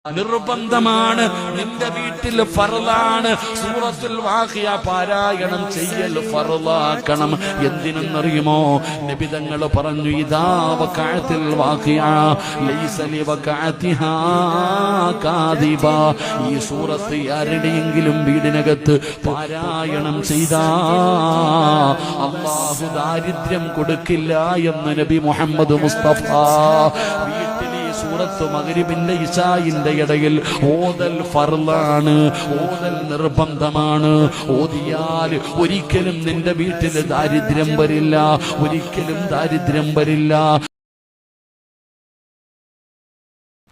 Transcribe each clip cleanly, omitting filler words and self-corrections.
നിർബന്ധമാണ്. നിന്റെ വീട്ടിൽ ഫർളാണ് സൂറത്തുൽ വാഖിയ പാരായണം ചെയ്യൽ ഫർളാക്കണം. എന്തിനെന്നറിയുമോ? നബി തങ്ങൾ പറഞ്ഞു, ഇദാ വഖഅത്തിൽ വാഖിയ ലൈസ ലിവഖഅതിഹാ കാദിബ. ഈ സൂറത്ത് ആരുടെയെങ്കിലും വീടിനകത്ത് പാരായണം ചെയ്താ അല്ലാഹു ദാരിദ്ര്യം കൊടുക്കില്ല എന്ന് നബി മുഹമ്മദ് മുസ്തഫ. സൂറത്ത് മഗ്രിബിന്റെ ഇശായിന്റെ ഇടയിൽ ഓതൽ ഫർളാണ്, ഓതൽ നിർബന്ധമാണ്. ഓതിയാൽ ഒരിക്കലും നിന്റെ വീട്ടിൽ ദാരിദ്ര്യം വരില്ല, ഒരിക്കലും ദാരിദ്ര്യം വരില്ല.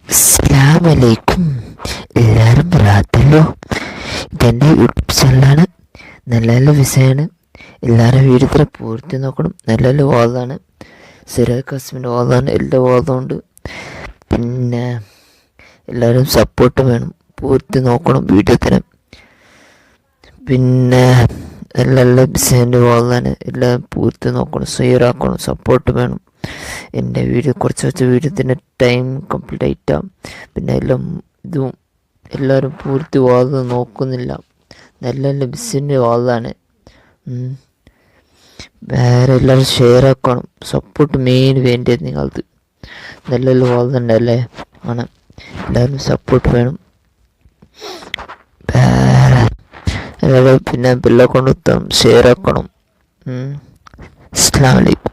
അസ്സലാമു അലൈക്കും. എല്ലാവരും റാത്തല്ലോ. ഇതെൻ്റെ യൂട്യൂബ് ചാനലാണ്. നല്ല നല്ല വിഷയമാണ്. എല്ലാവരും വീഡിയോ പൂർത്തി നോക്കണം. നല്ല നല്ല വാദമാണ്. സിറാജ് ഖാസിമിൻ്റെ വാദമാണ്. എല്ലാ വാദമുണ്ട്. പിന്നെ എല്ലാവരും സപ്പോർട്ട് വേണം. പൂർത്തി നോക്കണം വീഡിയോത്തിന്. പിന്നെ നല്ല നല്ല ബിസിൻ്റെ വാദമാണ്. എല്ലാം പൂർത്തി നോക്കണം, ഷെയറാക്കണം, സപ്പോർട്ട് വേണം. എൻ്റെ വീഡിയോ കുറച്ച് വീഡിയോത്തിൻ്റെ ടൈം കംപ്ലീറ്റ് ആയിട്ടാണ്. പിന്നെ എല്ലാം ഇതും എല്ലാവരും പൂർത്തി വാദം നോക്കുന്നില്ല. നല്ല നല്ല ബിസിൻ്റെ വാദമാണ്. വേറെ എല്ലാവരും ഷെയറാക്കണം. സപ്പോർട്ട് മെയിൻ വേണ്ടത് നിങ്ങൾക്ക്. നല്ല നല്ല വാദമുണ്ടല്ലേ ആണ്. എല്ലാവരും സപ്പോർട്ട് വേണം. വേറെ പിന്നെ ബെല്ലൈക്കൺ ഷെയറാക്കണം. അസ്സലാമു അലൈക്കും.